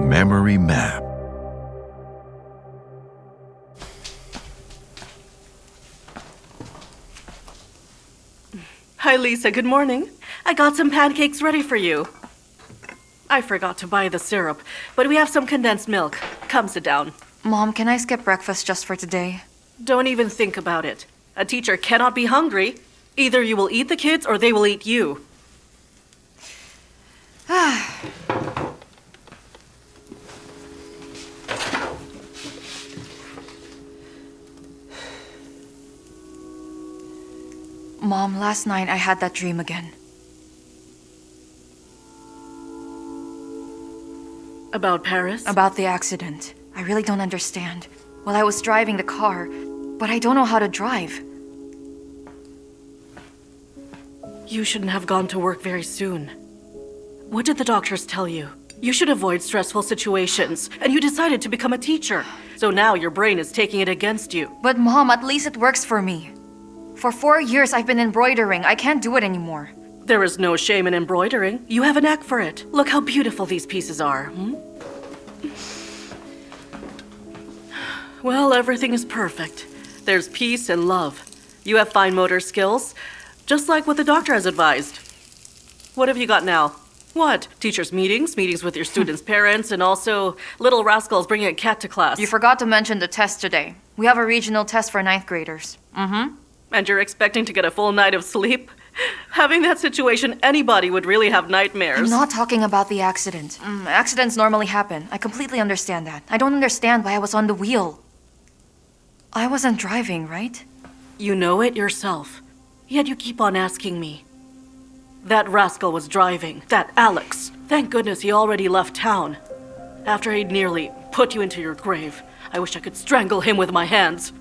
Memory Map. Hi, Lisa. Good morning. I got some pancakes ready for you. I forgot to buy the syrup, but we have some condensed milk. Come sit down. Mom, can I skip breakfast just for today? Don't even think about it. A teacher cannot be hungry. Either you will eat the kids or they will eat you. Mom, last night I had that dream again. About Paris? About the accident. I really don't understand. Well, I was driving the car, but I don't know how to drive. You shouldn't have gone to work very soon. What did the doctors tell you? You should avoid stressful situations, and you decided to become a teacher. So now your brain is taking it against you. But Mom, at least it works for me. For 4 years I've been embroidering. I can't do it anymore. There is no shame in embroidering. You have a knack for it. Look how beautiful these pieces are. Well, everything is perfect. There's peace and love. You have fine motor skills, just like what the doctor has advised. What have you got now? What? Teachers' meetings, meetings with your students' parents, and also little rascals bringing a cat to class. You forgot to mention the test today. We have a regional test for 9th graders. And you're expecting to get a full night of sleep? Having that situation, anybody would really have nightmares. I'm not talking about the accident. Accidents normally happen. I completely understand that. I don't understand why I was on the wheel. I wasn't driving, right? You know it yourself. Yet you keep on asking me. That rascal was driving. That Alex. Thank goodness he already left town. After he'd nearly put you into your grave. I wish I could strangle him with my hands.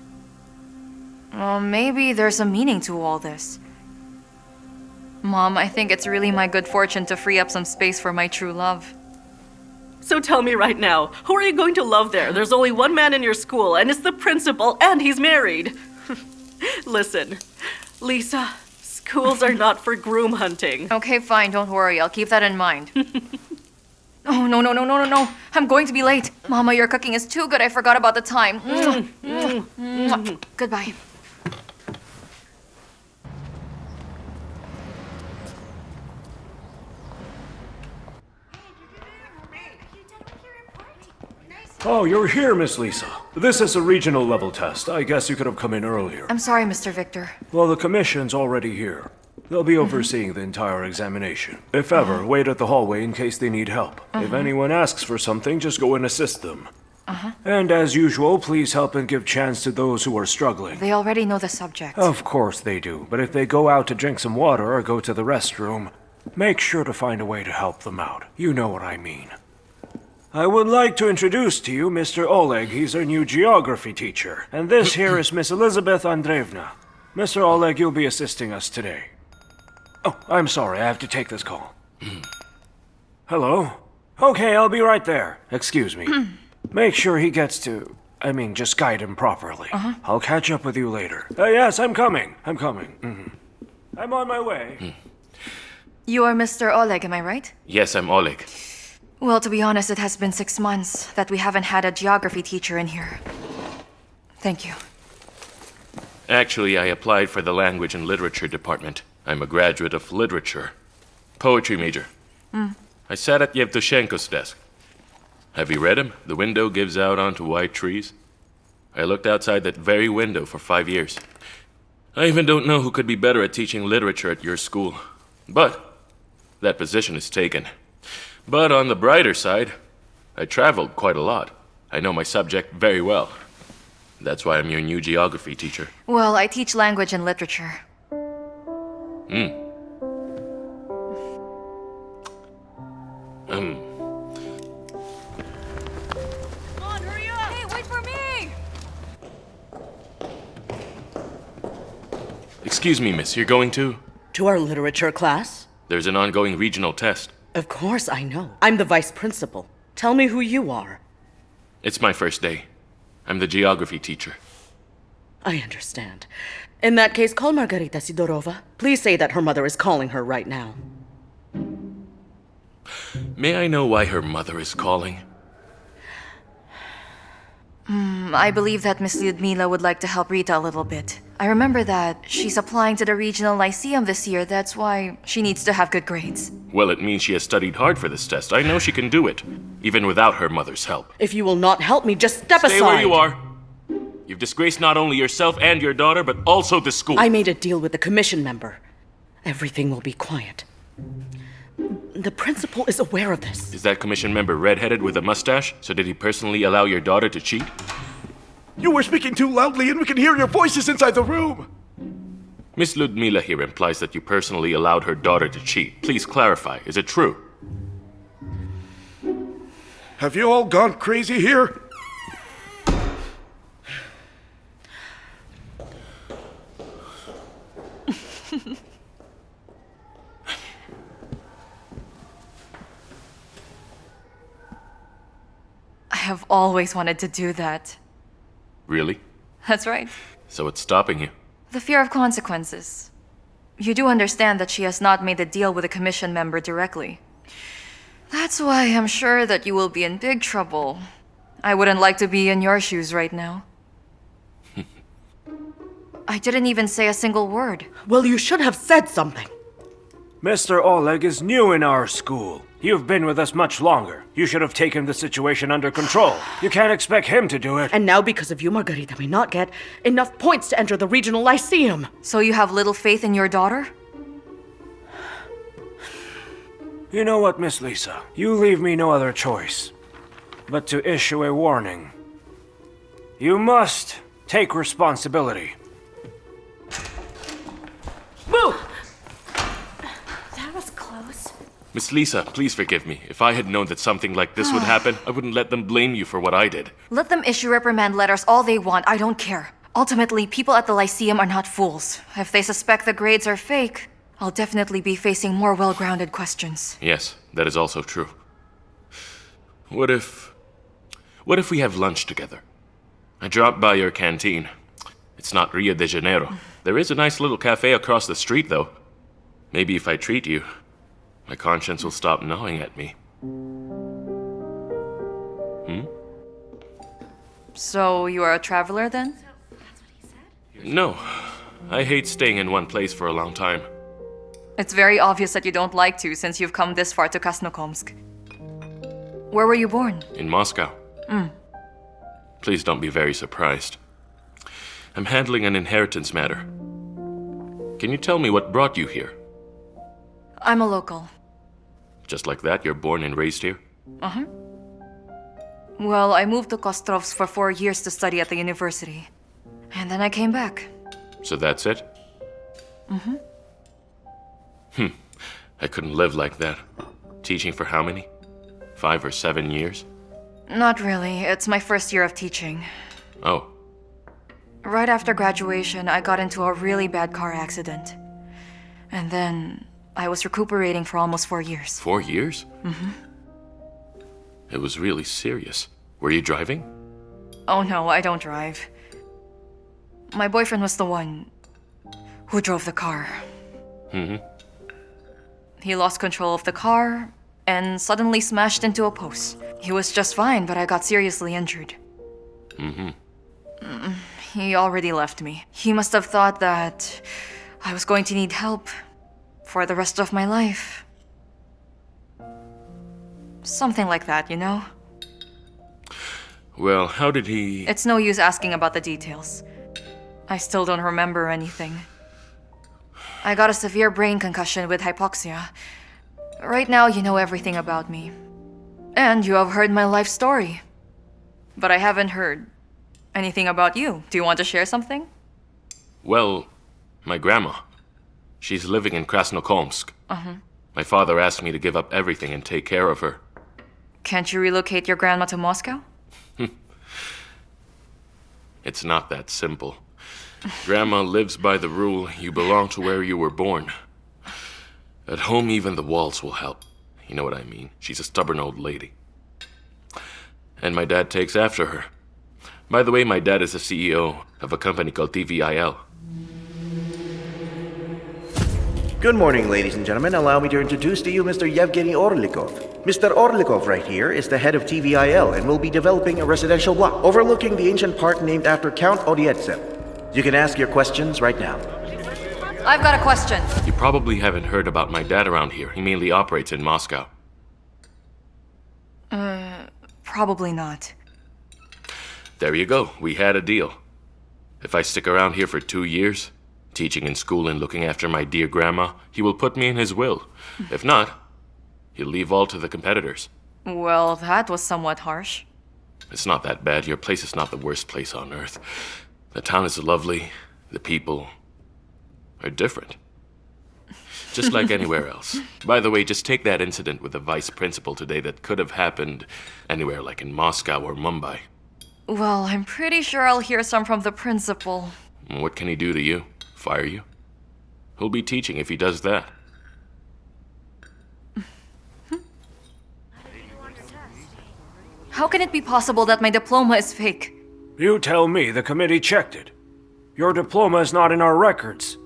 Well, maybe there's a meaning to all this. Mom, I think it's really my good fortune to free up some space for my true love. So tell me right now, who are you going to love there? There's only one man in your school, and it's the principal, and he's married. Listen, Lisa, schools are not for groom hunting. Okay, fine, don't worry. I'll keep that in mind. Oh, no. I'm going to be late. Mama, your cooking is too good. I forgot about the time. Goodbye. Oh, you're here, Miss Lisa. This is a regional level test. I guess you could have come in earlier. I'm sorry, Mr. Victor. Well, the commission's already here. They'll be overseeing the entire examination. If ever, wait at the hallway in case they need help. If anyone asks for something, just go and assist them. And as usual, please help and give chance to those who are struggling. They already know the subject. Of course they do, but if they go out to drink some water or go to the restroom, make sure to find a way to help them out. You know what I mean. I would like to introduce to you Mr. Oleg. He's our new geography teacher. And this here is Miss Elizabeth Andreevna. Mr. Oleg, you'll be assisting us today. Oh, I'm sorry, I have to take this call. Hello? Okay, I'll be right there. Excuse me. Make sure he gets to... just guide him properly. I'll catch up with you later. Yes, I'm coming. I'm on my way. You are Mr. Oleg, am I right? Yes, I'm Oleg. Well, to be honest, it has been 6 months that we haven't had a geography teacher in here. Thank you. Actually, I applied for the Language and Literature department. I'm a graduate of literature. Poetry major. I sat at Yevtushenko's desk. Have you read him? The window gives out onto white trees. I looked outside that very window for 5 years. I even don't know who could be better at teaching literature at your school. But that position is taken. But on the brighter side, I traveled quite a lot. I know my subject very well. That's why I'm your new geography teacher. Well, I teach language and literature. Um, Come on, hurry up! Hey, wait for me! Excuse me, miss, you're going to? To our literature class? There's an ongoing regional test. Of course I know. I'm the vice principal. Tell me who you are. It's my first day. I'm the geography teacher. I understand. In that case, call Margarita Sidorova. Please say that her mother is calling her right now. May I know why her mother is calling? I believe that Miss Lyudmila would like to help Rita a little bit. I remember that she's applying to the regional lyceum this year. That's why she needs to have good grades. Well, it means she has studied hard for this test. I know she can do it, even without her mother's help. If you will not help me, just step aside. Stay where you are. You've disgraced not only yourself and your daughter, but also the school. I made a deal with the commission member. Everything will be quiet. The principal is aware of this. Is that commission member red-headed with a mustache? So did he personally allow your daughter to cheat? You were speaking too loudly and we can hear your voices inside the room. Miss Ludmila here implies that you personally allowed her daughter to cheat. Please clarify. Is it true? Have you all gone crazy here? I have always wanted to do that. Really? That's right. So it's stopping you? The fear of consequences. You do understand that she has not made a deal with a commission member directly. That's why I'm sure that you will be in big trouble. I wouldn't like to be in your shoes right now. I didn't even say a single word. Well, you should have said something. Mr. Oleg is new in our school. You've been with us much longer. You should have taken the situation under control. You can't expect him to do it. And now, because of you, Margarita may not get enough points to enter the regional lyceum. So you have little faith in your daughter? You know what, Miss Lisa? You leave me no other choice but to issue a warning. You must take responsibility. Move! That was close. Miss Lisa, please forgive me. If I had known that something like this would happen, I wouldn't let them blame you for what I did. Let them issue reprimand letters all they want. I don't care. Ultimately, people at the Lyceum are not fools. If they suspect the grades are fake, I'll definitely be facing more well-grounded questions. Yes, that is also true. What if we have lunch together? I dropped by your canteen. It's not Rio de Janeiro. There is a nice little cafe across the street, though. Maybe if I treat you, my conscience will stop gnawing at me. So, you are a traveler then? No, I hate staying in one place for a long time. It's very obvious that you don't like to since you've come this far to Krasnokomsk. Where were you born? In Moscow. Please don't be very surprised. I'm handling an inheritance matter. Can you tell me what brought you here? I'm a local. Just like that, you're born and raised here? Well, I moved to Kostrovsk for 4 years to study at the university. And then I came back. So that's it? I couldn't live like that. Teaching for how many? 5 or 7 years? Not really. It's my first year of teaching. Oh, Right after graduation, I got into a really bad car accident. And then I was recuperating for almost 4 years. 4 years? It was really serious. Were you driving? Oh no, I don't drive. My boyfriend was the one who drove the car. He lost control of the car and suddenly smashed into a post. He was just fine, but I got seriously injured. He already left me. He must have thought that I was going to need help for the rest of my life. Something like that, you know? Well, how did he... It's no use asking about the details. I still don't remember anything. I got a severe brain concussion with hypoxia. Right now, you know everything about me. And you have heard my life story. But I haven't heard anything about you. Do you want to share something? Well, my grandma. She's living in Krasnokomsk. My father asked me to give up everything and take care of her. Can't you relocate your grandma to Moscow? It's not that simple. Grandma lives by the rule, you belong to where you were born. At home, even the walls will help. You know what I mean. She's a stubborn old lady. And my dad takes after her. By the way, my dad is the CEO of a company called TVIL. Good morning, ladies and gentlemen. Allow me to introduce to you Mr. Yevgeny Orlikov. Mr. Orlikov right here is the head of TVIL and will be developing a residential block overlooking the ancient park named after Count Odyetsev. You can ask your questions right now. I've got a question. You probably haven't heard about my dad around here. He mainly operates in Moscow. Probably not. There you go. We had a deal. If I stick around here for 2 years, teaching in school and looking after my dear grandma, he will put me in his will. If not, he'll leave all to the competitors. Well, that was somewhat harsh. It's not that bad. Your place is not the worst place on earth. The town is lovely. The people are different. Just like anywhere else. By the way, just take that incident with the vice principal today that could have happened anywhere like in Moscow or Mumbai. Well, I'm pretty sure I'll hear some from the principal. What can he do to you? Fire you? He'll be teaching if he does that. How can it be possible that my diploma is fake? You tell me, the committee checked it. Your diploma is not in our records.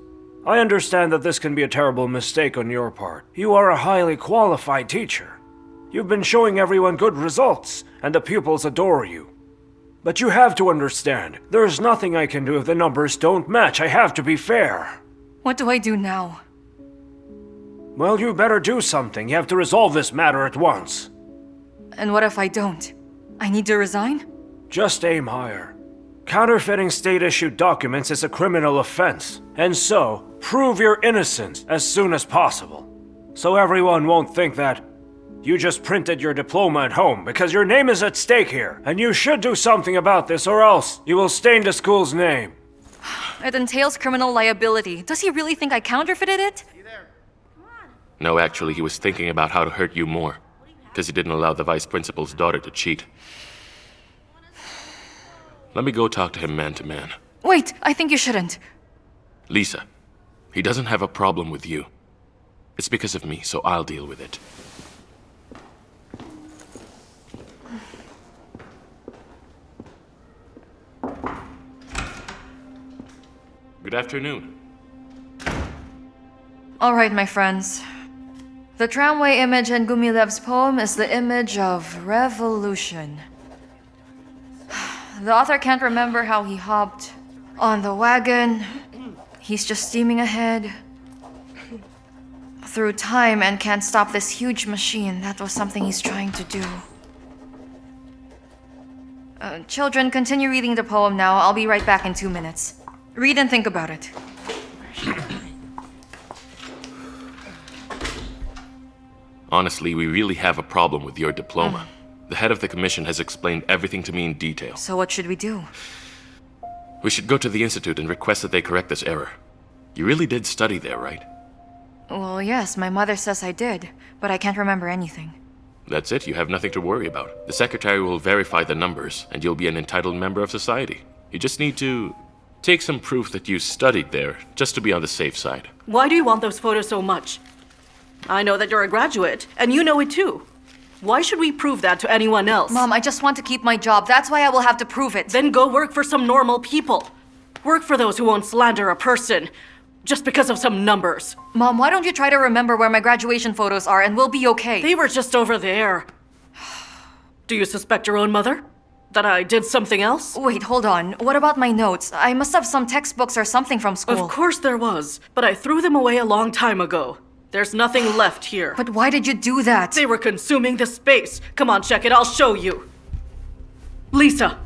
I understand that this can be a terrible mistake on your part. You are a highly qualified teacher. You've been showing everyone good results, and the pupils adore you. But you have to understand, there's nothing I can do if the numbers don't match. I have to be fair. What do I do now? Well, you better do something. You have to resolve this matter at once. And what if I don't? I need to resign? Just aim higher. Counterfeiting state-issued documents is a criminal offense, and so, prove your innocence as soon as possible. So everyone won't think that you just printed your diploma at home, because your name is at stake here, and you should do something about this, or else you will stain the school's name. It entails criminal liability. Does he really think I counterfeited it? No, actually, he was thinking about how to hurt you more. Because he didn't allow the vice principal's daughter to cheat. Let me go talk to him man to man. Wait, I think you shouldn't. Lisa, he doesn't have a problem with you. It's because of me, so I'll deal with it. Good afternoon. All right, my friends. The tramway image in Gumilev's poem is the image of revolution. The author can't remember how he hopped on the wagon. He's just steaming ahead through time and can't stop this huge machine. That was something he's trying to do. Children, continue reading the poem now. I'll be right back in 2 minutes. Read and think about it. Honestly, we really have a problem with your diploma. The head of the commission has explained everything to me in detail. So what should we do? We should go to the institute and request that they correct this error. You really did study there, right? Well, yes, my mother says I did, but I can't remember anything. That's it, you have nothing to worry about. The secretary will verify the numbers, and you'll be an entitled member of society. You just need to take some proof that you studied there, just to be on the safe side. Why do you want those photos so much? I know that you're a graduate, and you know it too. Why should we prove that to anyone else? Mom, I just want to keep my job. That's why I will have to prove it. Then go work for some normal people. Work for those who won't slander a person just because of some numbers. Mom, why don't you try to remember where my graduation photos are and we'll be okay? They were just over there. Do you suspect your own mother? That I did something else? Wait, hold on. What about my notes? I must have some textbooks or something from school. Of course there was, but I threw them away a long time ago. There's nothing left here. But why did you do that? They were consuming the space. Come on, check it. I'll show you. Lisa,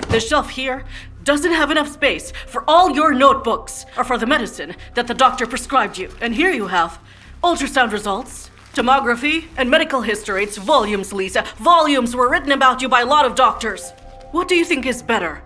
the shelf here doesn't have enough space for all your notebooks or for the medicine that the doctor prescribed you. And here you have ultrasound results, tomography, and medical history. It's volumes, Lisa. Volumes were written about you by a lot of doctors. What do you think is better?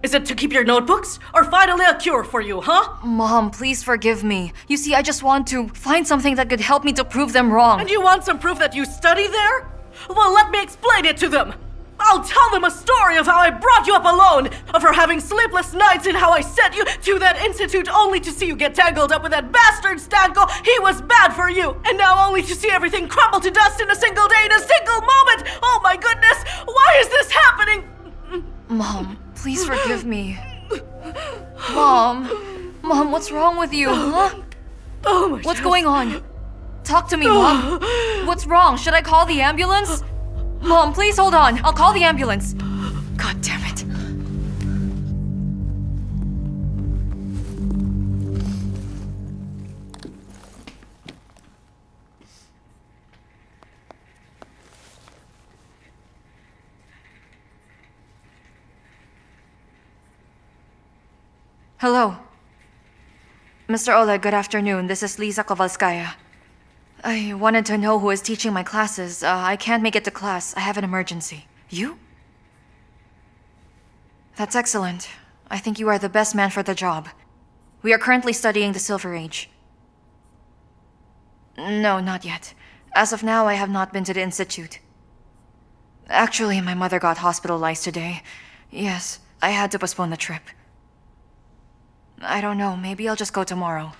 Is it to keep your notebooks or finally a cure for you, huh? Mom, please forgive me. You see, I just want to find something that could help me to prove them wrong. And you want some proof that you study there? Well, let me explain it to them. I'll tell them a story of how I brought you up alone, of her having sleepless nights and how I sent you to that institute only to see you get tangled up with that bastard Stanko. He was bad for you. And now only to see everything crumble to dust in a single day, in a single moment. Oh my goodness, why is this happening? Mom, please forgive me. Mom, what's wrong with you, huh? Oh, my What's going on? Talk to me, Mom. What's wrong? Should I call the ambulance? Mom, please hold on. I'll call the ambulance. God damn it. Hello. Mr. Oleg, good afternoon. This is Lisa Kovalskaya. I wanted to know who is teaching my classes. I can't make it to class. I have an emergency. You? That's excellent. I think you are the best man for the job. We are currently studying the Silver Age. No, not yet. As of now, I have not been to the Institute. Actually, my mother got hospitalized today. Yes, I had to postpone the trip. I don't know, maybe I'll just go tomorrow.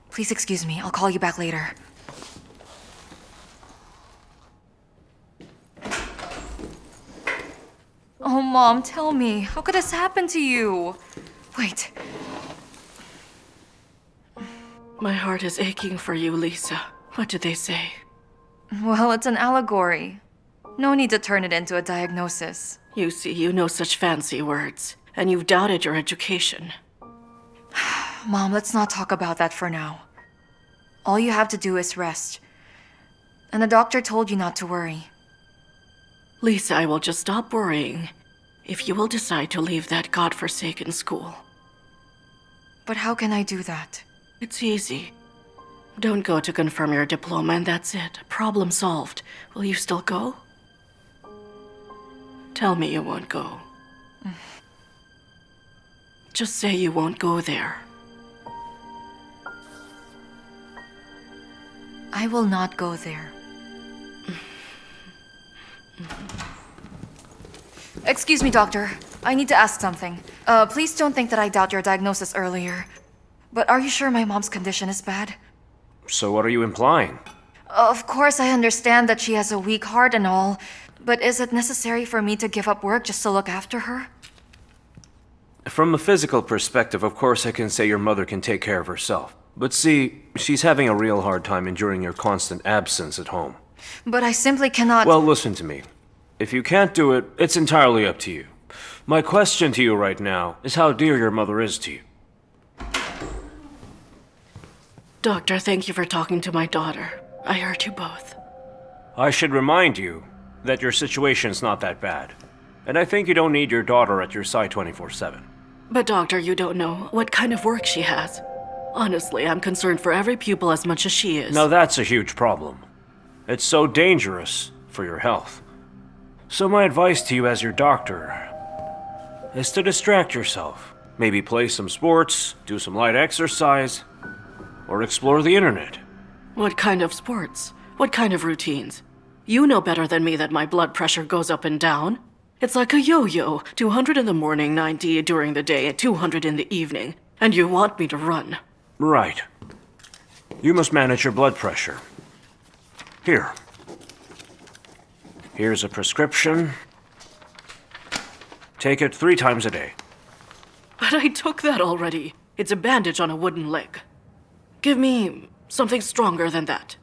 Please excuse me, I'll call you back later. Oh, Mom, tell me, how could this happen to you? Wait. My heart is aching for you, Lisa. What did they say? Well, it's an allegory. No need to turn it into a diagnosis. You see, you know such fancy words, and you've doubted your education. Mom, let's not talk about that for now. All you have to do is rest. And the doctor told you not to worry. Lisa, I will just stop worrying if you will decide to leave that godforsaken school. But how can I do that? It's easy. Don't go to confirm your diploma and that's it. Problem solved. Will you still go? Tell me you won't go. Just say you won't go there. I will not go there. Excuse me, doctor. I need to ask something. Please don't think that I doubt your diagnosis earlier. But are you sure my mom's condition is bad? So what are you implying? Of course, I understand that she has a weak heart and all, but is it necessary for me to give up work just to look after her? From a physical perspective, of course I can say your mother can take care of herself. But see, she's having a real hard time enduring your constant absence at home. But I simply cannot... Well, listen to me. If you can't do it, it's entirely up to you. My question to you right now is how dear your mother is to you. Doctor, thank you for talking to my daughter. I heard you both. I should remind you that your situation's not that bad. And I think you don't need your daughter at your side 24/7. But doctor, you don't know what kind of work she has. Honestly, I'm concerned for every pupil as much as she is. Now that's a huge problem. It's so dangerous for your health. So my advice to you as your doctor is to distract yourself. Maybe play some sports, do some light exercise, or explore the internet. What kind of sports? What kind of routines? You know better than me that my blood pressure goes up and down. It's like a yo-yo, 200 in the morning, 90 during the day, and 200 in the evening. And you want me to run. Right. You must manage your blood pressure. Here. Here's a prescription. Take it 3 times a day. But I took that already. It's a bandage on a wooden leg. Give me something stronger than that.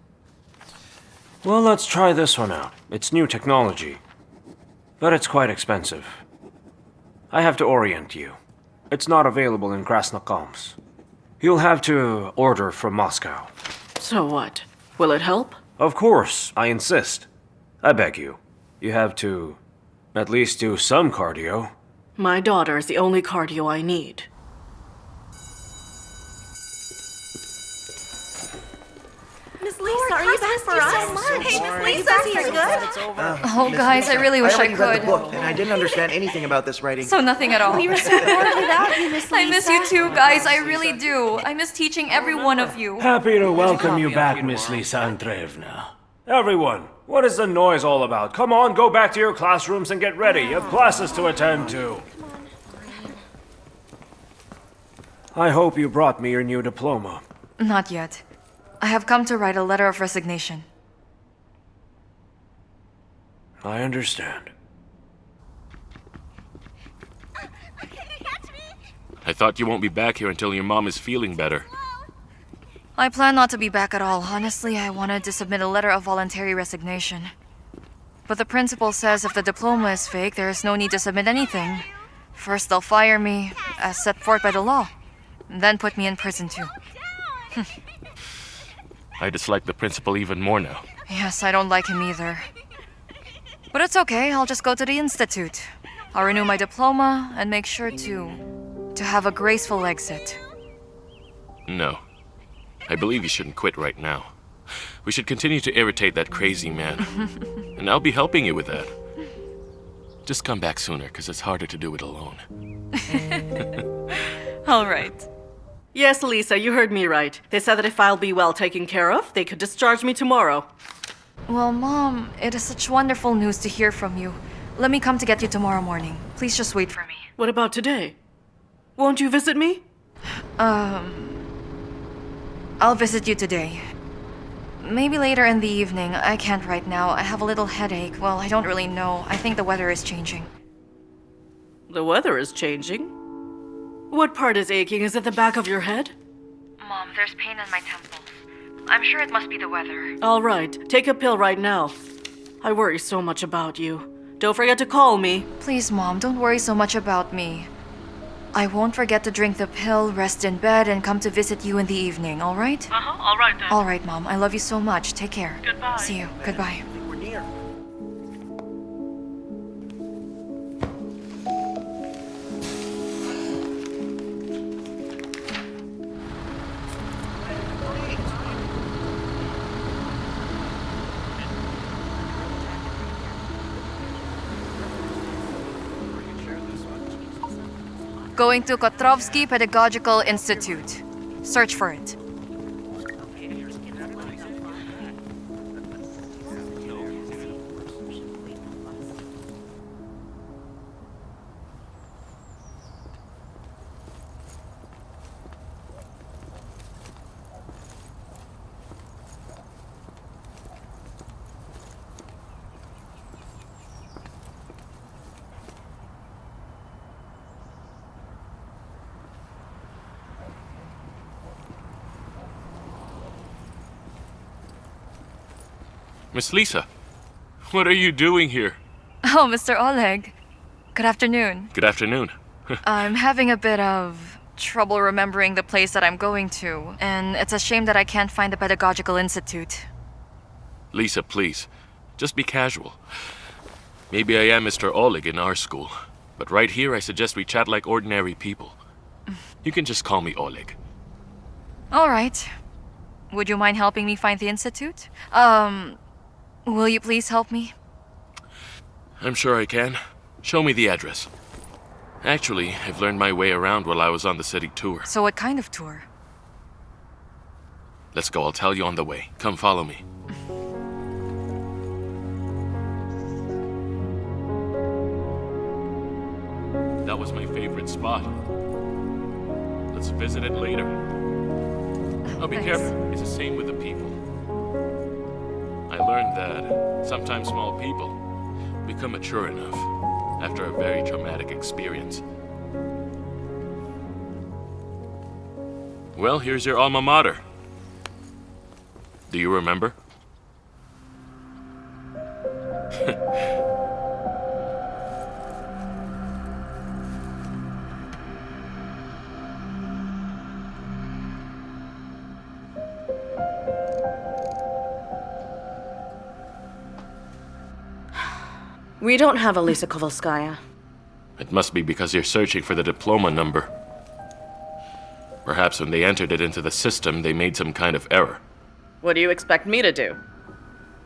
Well, let's try this one out. It's new technology. But it's quite expensive. I have to orient you. It's not available in Krasnokamsk. You'll have to order from Moscow. So what? Will it help? Of course, I insist. I beg you. You have to at least do some cardio. My daughter is the only cardio I need. Miss Lisa, are you back for us? So much. Hey, Miss Lisa, you're good? Oh, guys, I really wish I already read the could. book, and I didn't understand anything about this writing. So nothing at all. We were so bored without you, Miss Lisa. I miss you too, guys. I really do. I miss teaching every one of you. Happy to welcome you back, Miss Lisa Andreevna. Everyone, what is the noise all about? Come on, go back to your classrooms and get ready. You have classes to attend to. I hope you brought me your new diploma. Not yet. I have come to write a letter of resignation. I understand. I thought you won't be back here until your mom is feeling better. I plan not to be back at all. Honestly, I wanted to submit a letter of voluntary resignation. But the principal says if the diploma is fake, there is no need to submit anything. First, they'll fire me, as set forth by the law, and then put me in prison too. I dislike the principal even more now. Yes, I don't like him either. But it's okay, I'll just go to the institute. I'll renew my diploma and make sure to have a graceful exit. No. I believe you shouldn't quit right now. We should continue to irritate that crazy man. And I'll be helping you with that. Just come back sooner, because it's harder to do it alone. All right. Yes, Lisa, you heard me right. They said that if I'll be well taken care of, they could discharge me tomorrow. Well, Mom, it is such wonderful news to hear from you. Let me come to get you tomorrow morning. Please just wait for me. What about today? Won't you visit me? I'll visit you today. Maybe later in the evening. I can't right now. I have a little headache. Well, I don't really know. I think the weather is changing. The weather is changing. What part is aching? Is it the back of your head? Mom, there's pain in my temples. I'm sure it must be the weather. All right, take a pill right now. I worry so much about you. Don't forget to call me. Please, Mom, don't worry so much about me. I won't forget to drink the pill, rest in bed, and come to visit you in the evening, all right? All right then. All right, Mom. I love you so much. Take care. Goodbye. See you. Goodbye. We're near. Going to Kotrovsky Pedagogical Institute. Search for it. Miss Lisa, what are you doing here? Oh, Mr. Oleg. Good afternoon. Good afternoon. I'm having a bit of trouble remembering the place that I'm going to, and it's a shame that I can't find the Pedagogical Institute. Lisa, please, just be casual. Maybe I am Mr. Oleg in our school, but right here I suggest we chat like ordinary people. You can just call me Oleg. All right. Would you mind helping me find the institute? Will you please help me? I'm sure I can. Show me the address. Actually, I've learned my way around while I was on the city tour. So what kind of tour? Let's go, I'll tell you on the way. Come follow me. That was my favorite spot. Let's visit it later. Oh, be Thanks. careful. It's the same with the people. I learned that sometimes small people become mature enough after a very traumatic experience. Well, here's your alma mater. Do you remember? We don't have a Lisa Kovalskaya. It must be because you're searching for the diploma number. Perhaps when they entered it into the system, they made some kind of error. What do you expect me to do?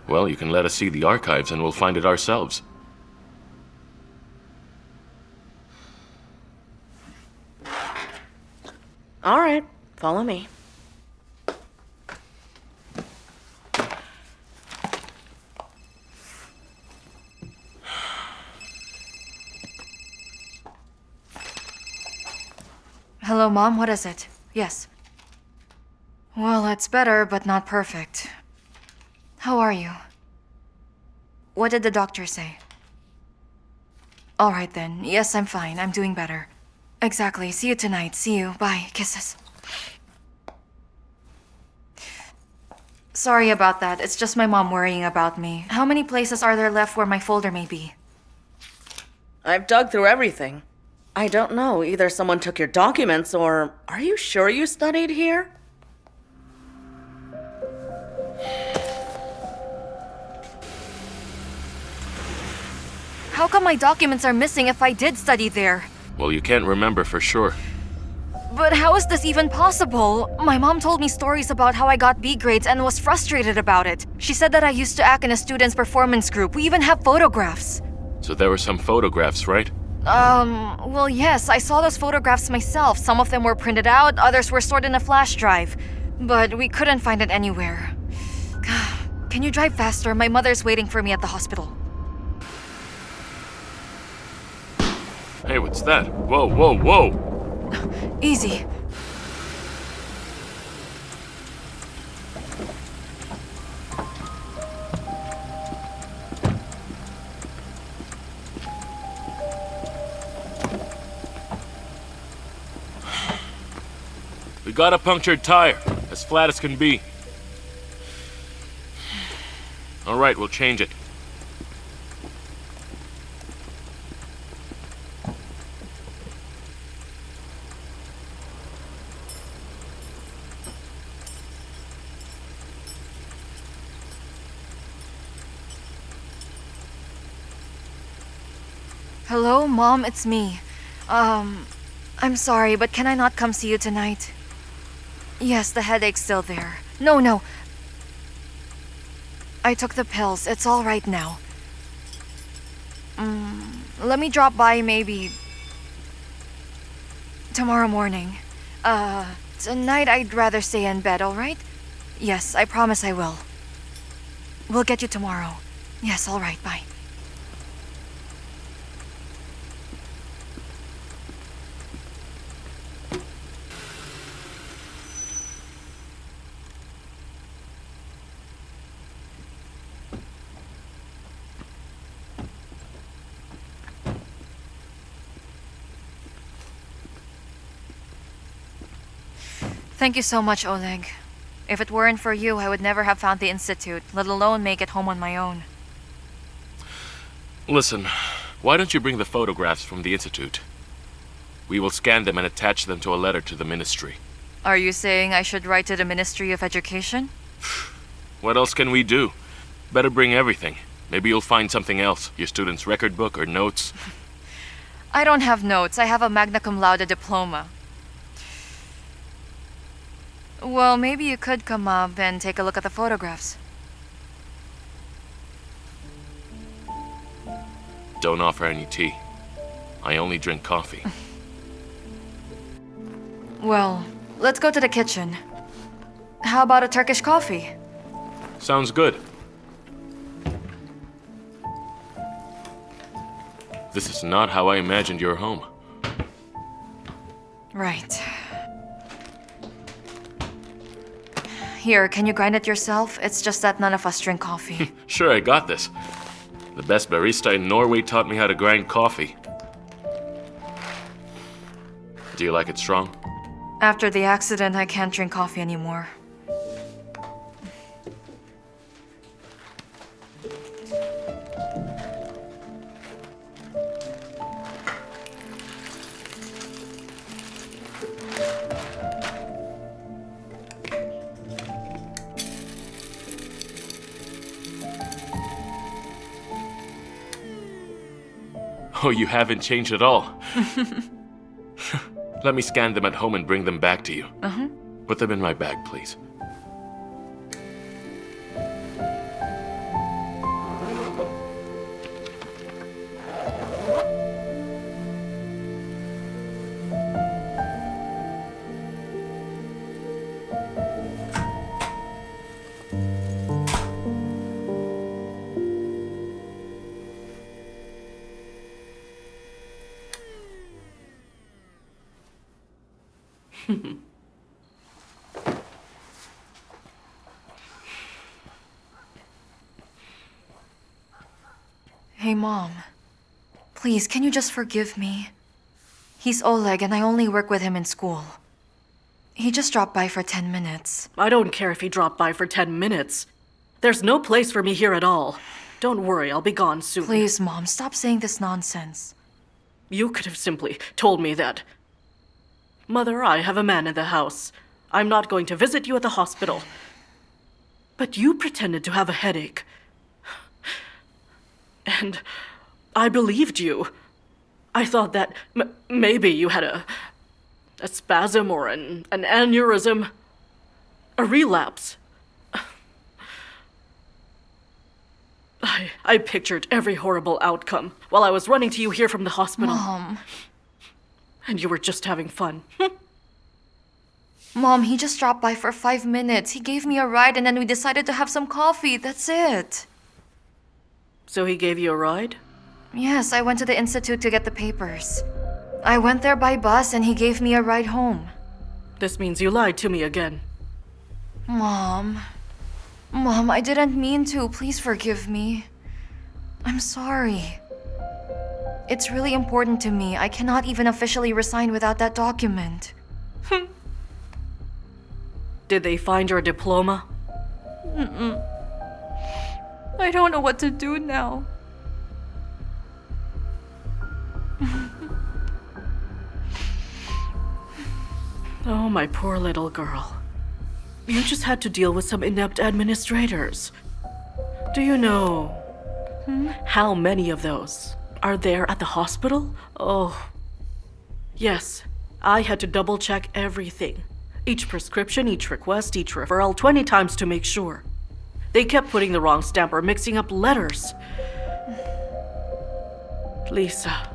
Well, you can let us see the archives and we'll find it ourselves. All right, follow me. Hello, Mom. What is it? Yes. Well, it's better, but not perfect. How are you? What did the doctor say? All right then. Yes, I'm fine. I'm doing better. Exactly. See you tonight. See you. Bye. Kisses. Sorry about that. It's just my mom worrying about me. How many places are there left where my folder may be? I've dug through everything. I don't know. Either someone took your documents or. Are you sure you studied here? How come my documents are missing if I did study there? Well, you can't remember for sure. But how is this even possible? My mom told me stories about how I got B grades and was frustrated about it. She said that I used to act in a student's performance group. We even have photographs. So there were some photographs, right? Well, yes, I saw those photographs myself. Some of them were printed out, others were stored in a flash drive. But we couldn't find it anywhere. Can you drive faster? My mother's waiting for me at the hospital. Hey, what's that? Whoa, whoa, whoa! Easy. We got a punctured tire, as flat as can be. All right, we'll change it. Hello, Mom, it's me. I'm sorry, but can I not come see you tonight? Yes, the headache's still there. No. I took the pills. It's all right now. Let me drop by maybe tomorrow morning. Tonight I'd rather stay in bed, all right? Yes, I promise I will. We'll get you tomorrow. Yes, all right, bye. Thank you so much, Oleg. If it weren't for you, I would never have found the Institute, let alone make it home on my own. Listen, why don't you bring the photographs from the Institute? We will scan them and attach them to a letter to the Ministry. Are you saying I should write to the Ministry of Education? What else can we do? Better bring everything. Maybe you'll find something else. Your student's record book or notes. I don't have notes. I have a magna cum laude diploma. Well, maybe you could come up and take a look at the photographs. Don't offer any tea. I only drink coffee. Well, let's go to the kitchen. How about a Turkish coffee? Sounds good. This is not how I imagined your home. Right. Here, can you grind it yourself? It's just that none of us drink coffee. Sure, I got this. The best barista in Norway taught me how to grind coffee. Do you like it strong? After the accident, I can't drink coffee anymore. Oh, you haven't changed at all. Let me scan them at home and bring them back to you. Put them in my bag, please. Hey, Mom. Please, can you just forgive me? He's Oleg, and I only work with him in school. He just dropped by for 10 minutes. I don't care if he dropped by for 10 minutes. There's no place for me here at all. Don't worry, I'll be gone soon. Please, Mom, stop saying this nonsense. You could have simply told me that. Mother, I have a man in the house. I'm not going to visit you at the hospital. But you pretended to have a headache. And I believed you. I thought that maybe you had a spasm or an aneurysm. A relapse. I pictured every horrible outcome while I was running to you here from the hospital. Mom. And you were just having fun. Mom, he just dropped by for 5 minutes. He gave me a ride and then we decided to have some coffee. That's it. So he gave you a ride? Yes, I went to the institute to get the papers. I went there by bus and he gave me a ride home. This means you lied to me again. Mom. Mom, I didn't mean to. Please forgive me. I'm sorry. It's really important to me. I cannot even officially resign without that document. Did they find your diploma? I don't know what to do now. Oh, my poor little girl. You just had to deal with some inept administrators. Do you know how many of those are there at the hospital? Oh, yes. I had to double check everything. Each prescription, each request, each referral 20 times to make sure. They kept putting the wrong stamp or mixing up letters. Lisa.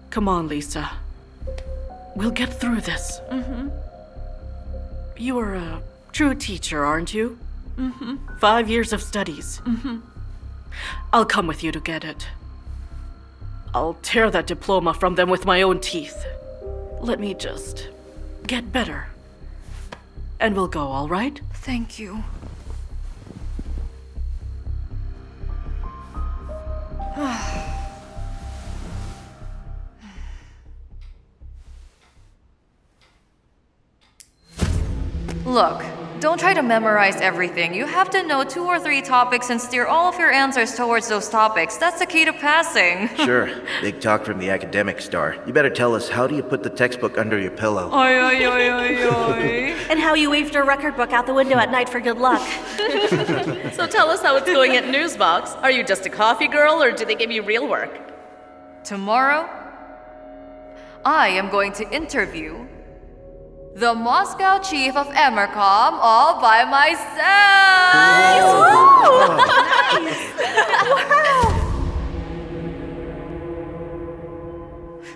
Come on, Lisa. We'll get through this. You are a true teacher, aren't you? 5 years of studies. I'll come with you to get it. I'll tear that diploma from them with my own teeth. Let me just get better. And we'll go, all right? Thank you. Look, don't try to memorize everything. You have to know 2 or 3 topics and steer all of your answers towards those topics. That's the key to passing. Sure, big talk from the academic star. You better tell us, how do you put the textbook under your pillow? Oy, oy, oy, oy, oy. And how you waved your record book out the window at night for good luck. So tell us how it's going at Newsbox. Are you just a coffee girl, or do they give you real work? Tomorrow, I am going to interview the Moscow chief of Emercom all by myself!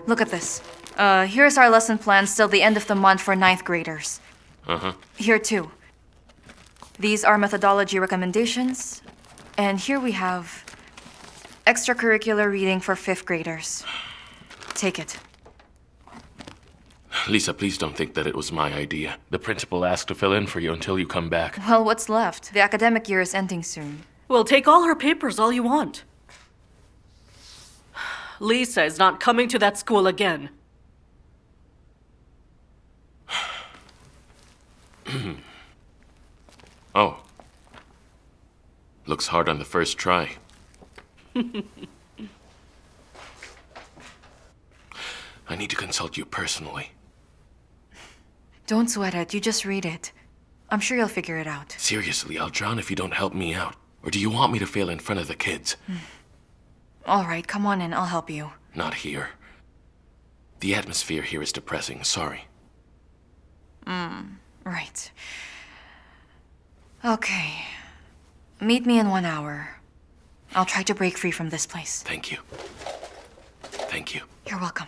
Look at this. Here's our lesson plans till the end of the month for 9th graders. Here too. These are methodology recommendations. And here we have extracurricular reading for 5th graders. Take it. Lisa, please don't think that it was my idea. The principal asked to fill in for you until you come back. Well, what's left? The academic year is ending soon. Well, take all her papers all you want. Lisa is not coming to that school again. Oh. Looks hard on the first try. I need to consult you personally. Don't sweat it. You just read it. I'm sure you'll figure it out. Seriously, I'll drown if you don't help me out. Or do you want me to fail in front of the kids? All right, come on in. I'll help you. Not here. The atmosphere here is depressing. Sorry. Right. Okay. Meet me in 1 hour. I'll try to break free from this place. Thank you. Thank you. You're welcome.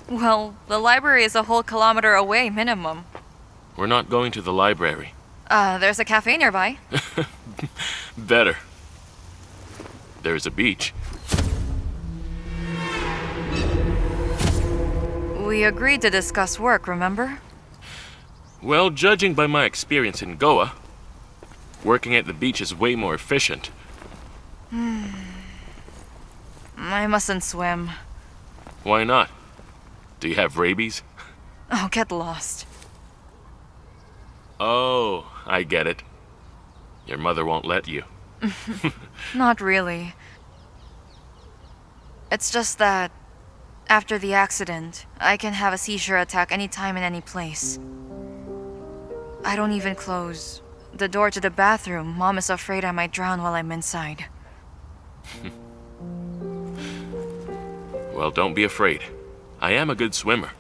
Well, the library is a whole kilometer away, minimum. We're not going to the library. There's a cafe nearby. Better. There's a beach. We agreed to discuss work, remember? Well, judging by my experience in Goa, Working at the beach is way more efficient. I mustn't swim. Why not? Do you have rabies? Oh, get lost. Oh, I get it. Your mother won't let you. Not really. It's just that after the accident, I can have a seizure attack anytime in any place. I don't even close the door to the bathroom. Mom is afraid I might drown while I'm inside. Well, don't be afraid. I am a good swimmer.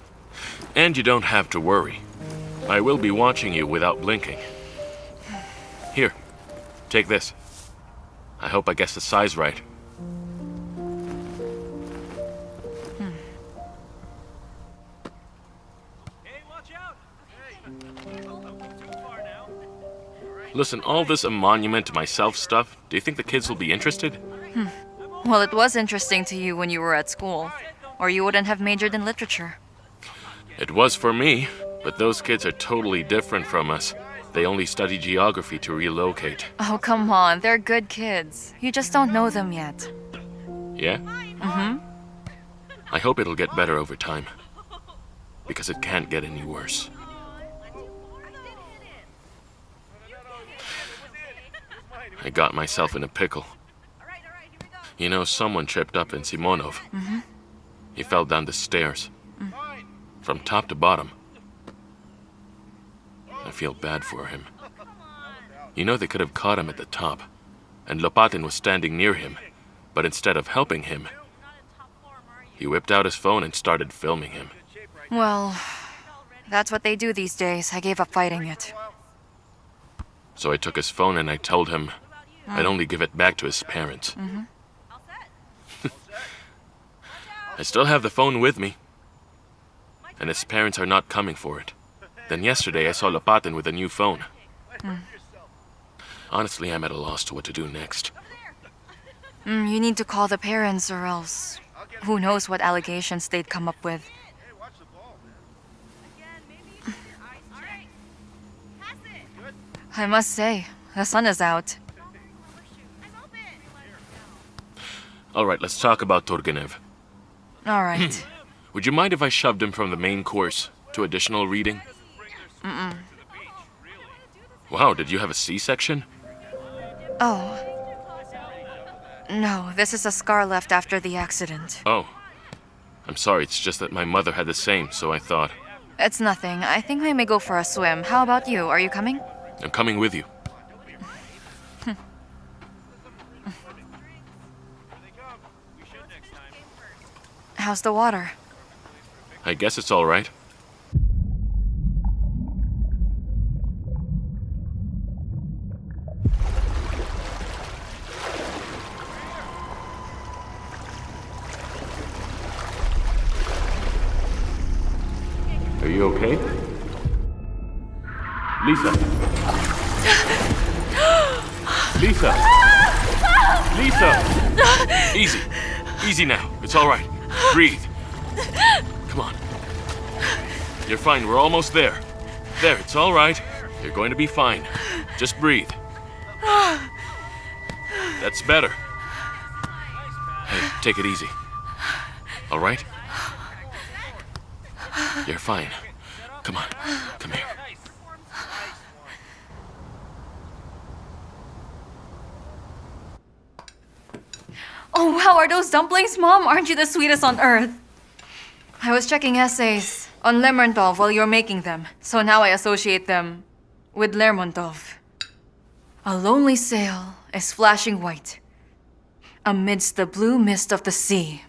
And you don't have to worry. I will be watching you without blinking. Here, take this. I hope I guessed the size right. Listen, all this a monument to myself stuff, do you think the kids will be interested? Well, it was interesting to you when you were at school, or you wouldn't have majored in literature. It was for me, but those kids are totally different from us. They only study geography to relocate. Oh, come on, they're good kids. You just don't know them yet. Yeah? Mm-hmm. I hope it'll get better over time. Because it can't get any worse. I got myself in a pickle. You know, someone tripped up in Simonov. Mm-hmm. He fell down the stairs. From top to bottom. I feel bad for him. You know, they could have caught him at the top. And Lopatin was standing near him. But instead of helping him, he whipped out his phone and started filming him. Well, that's what they do these days. I gave up fighting it. So I took his phone and I told him I'd only give it back to his parents. Mm-hmm. I still have the phone with me. And his parents are not coming for it. Then yesterday I saw Lopatin with a new phone. Honestly, I'm at a loss to what to do next. You need to call the parents or else who knows what allegations they'd come up with. I must say, the sun is out. Alright, let's talk about Turgenev. All right. Would you mind if I shoved him from the main course to additional reading? Wow, did you have a C-section? Oh. No, this is a scar left after the accident. Oh. I'm sorry, it's just that my mother had the same, so I thought. It's nothing. I think I may go for a swim. How about you? Are you coming? I'm coming with you. How's the water? I guess it's alright. Are you okay? Lisa! Lisa! Lisa! Easy. Easy now. It's alright. Breathe. Come on. You're fine. We're almost there. There, it's alright. You're going to be fine. Just breathe. That's better. Hey, take it easy. Alright? You're fine. Come on. Come here. Oh, wow, are those dumplings, Mom? Aren't you the sweetest on earth? I was checking essays on Lermontov while you were making them, so now I associate them with Lermontov. A lonely sail is flashing white amidst the blue mist of the sea.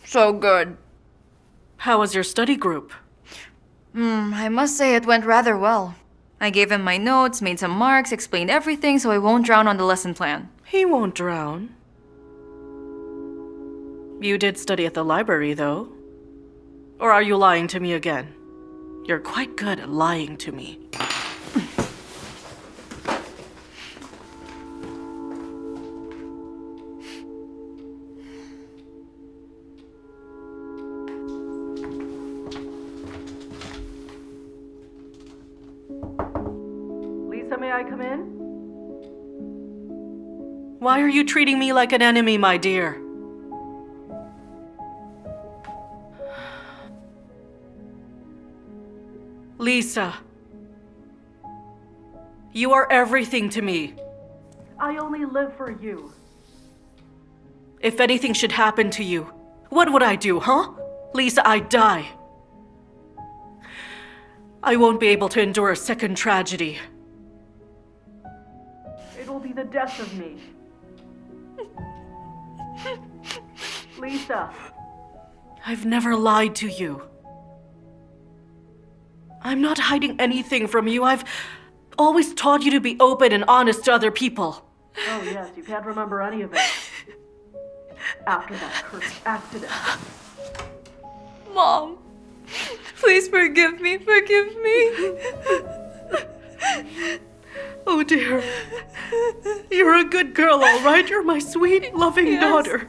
So good. How was your study group? I must say it went rather well. I gave him my notes, made some marks, explained everything so I won't drown on the lesson plan. He won't drown. You did study at the library, though. Or are you lying to me again? You're quite good at lying to me. I come in? Why are you treating me like an enemy, my dear? Lisa, you are everything to me. I only live for you. If anything should happen to you, what would I do, huh? Lisa, I'd die. I won't be able to endure a second tragedy. It'll be the death of me. Lisa, I've never lied to you. I'm not hiding anything from you. I've always taught you to be open and honest to other people. Oh yes, you can't remember any of it. After that cursed accident. Mom, please forgive me. Forgive me. Oh dear. You're a good girl, all right? You're my sweet, loving Yes. daughter.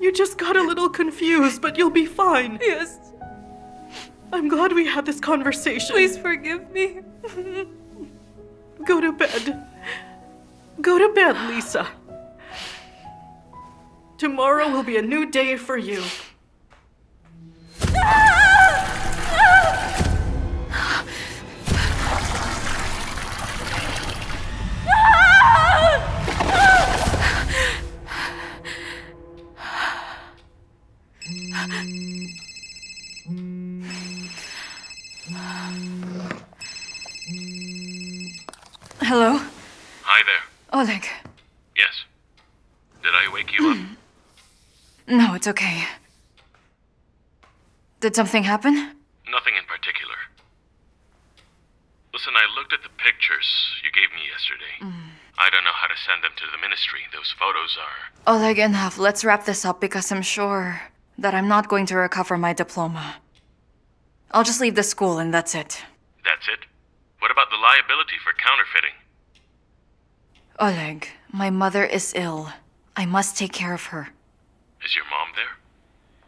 You just got a little confused, but you'll be fine. Yes, I'm glad we had this conversation. please forgive me. Go to bed. Go to bed, Lisa. Tomorrow will be a new day for you. Hello? Hi there. Oleg. Yes. Did I wake you up? No, it's okay. Did something happen? Nothing in particular. Listen, I looked at the pictures you gave me yesterday. I don't know how to send them to the ministry. Those photos are... Oleg, enough. Let's wrap this up because I'm sure that I'm not going to recover my diploma. I'll just leave the school and that's it. That's it? What about the liability for counterfeiting? Oleg, my mother is ill. I must take care of her. Is your mom there?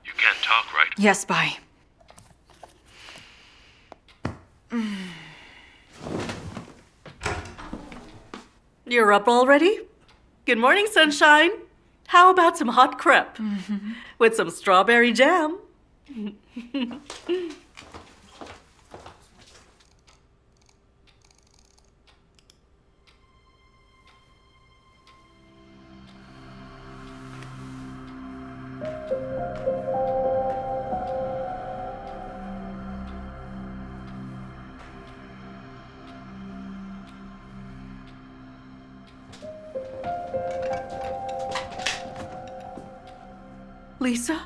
You can't talk, right? Yes, bye. You're up already? Good morning, sunshine. How about some hot crepe? With some strawberry jam? Lisa?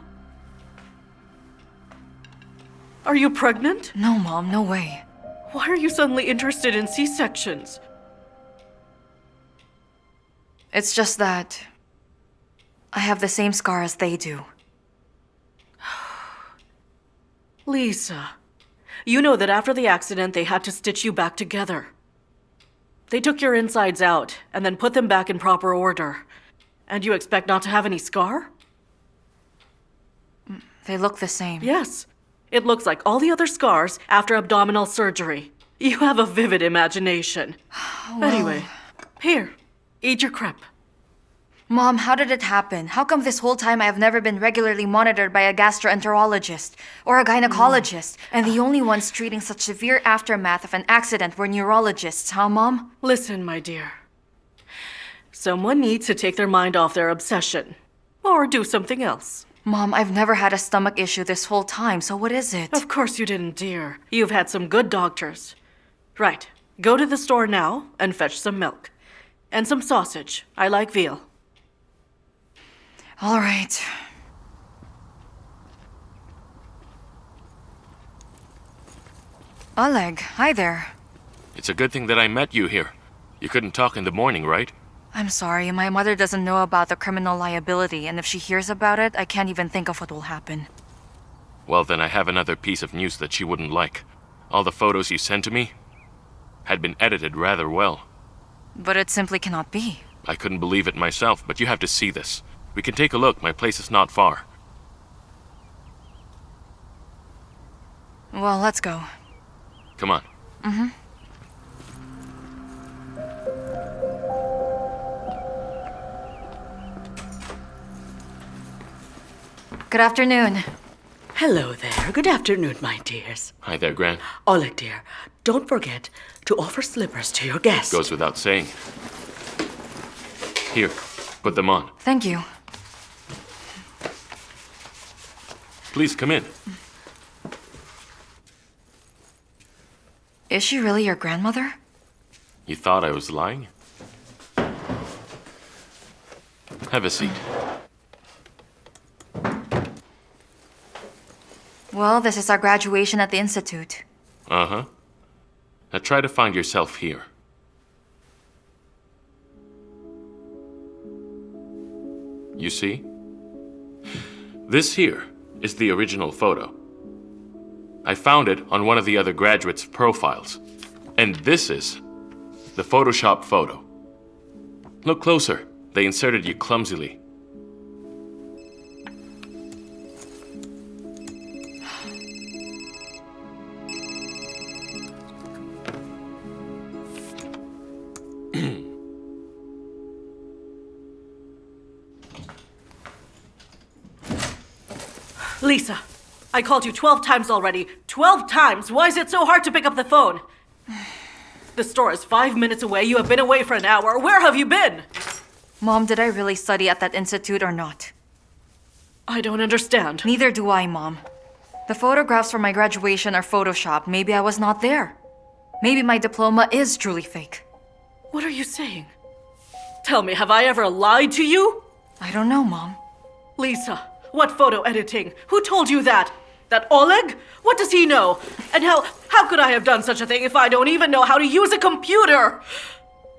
Are you pregnant? No, Mom, no way. Why are you suddenly interested in C-sections? It's just that I have the same scar as they do. Lisa, you know that after the accident, they had to stitch you back together. They took your insides out and then put them back in proper order. And you expect not to have any scar? They look the same. Yes. It looks like all the other scars after abdominal surgery. You have a vivid imagination. Anyway, here, eat your crepe. Mom, how did it happen? How come this whole time I have never been regularly monitored by a gastroenterologist or a gynecologist, and the only ones treating such severe aftermath of an accident were neurologists, huh, Mom? Listen, my dear. Someone needs to take their mind off their obsession. Or do something else. Mom, I've never had a stomach issue this whole time, so what is it? Of course you didn't, dear. You've had some good doctors. Right. Go to the store now and fetch some milk. And some sausage. I like veal. All right. Oleg, hi there. It's a good thing that I met you here. You couldn't talk in the morning, right? I'm sorry, my mother doesn't know about the criminal liability, and if she hears about it, I can't even think of what will happen. Well, then I have another piece of news that she wouldn't like. All the photos you sent to me had been edited rather well. But it simply cannot be. I couldn't believe it myself, but you have to see this. We can take a look. My place is not far. Well, let's go. Come on. Good afternoon. Hello there. Good afternoon, my dears. Hi there, Gran. Oleg, dear, don't forget to offer slippers to your guests. Goes without saying. Here, put them on. Thank you. Please come in. Is she really your grandmother? You thought I was lying? Have a seat. Well, this is our graduation at the Institute. Uh-huh. Now try to find yourself here. You see? This here is the original photo. I found it on one of the other graduates' profiles. And this is the Photoshop photo. Look closer. They inserted you clumsily. Lisa, I called you 12 times already. 12 times! Why is it so hard to pick up the phone? The store is 5 minutes away. You have been away for an hour. Where have you been? Mom, did I really study at that institute or not? I don't understand. Neither do I, Mom. The photographs for my graduation are photoshopped. Maybe I was not there. Maybe my diploma is truly fake. What are you saying? Tell me, have I ever lied to you? I don't know, Mom. Lisa, what photo editing? Who told you that? That Oleg? What does he know? And how could I have done such a thing if I don't even know how to use a computer?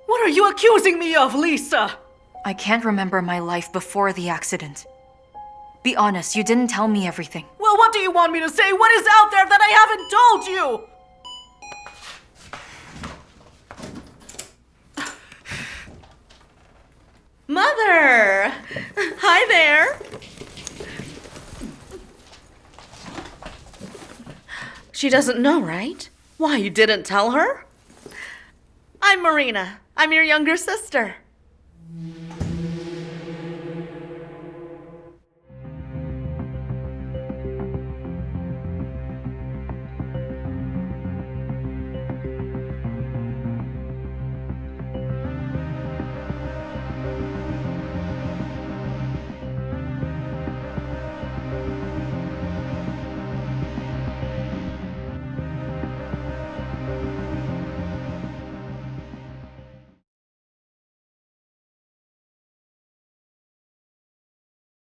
What are you accusing me of, Lisa? I can't remember my life before the accident. Be honest, you didn't tell me everything. Well, what do you want me to say? What is out there that I haven't told you? Mother! Hi there. She doesn't know, right? Why, you didn't tell her? I'm Marina. I'm your younger sister.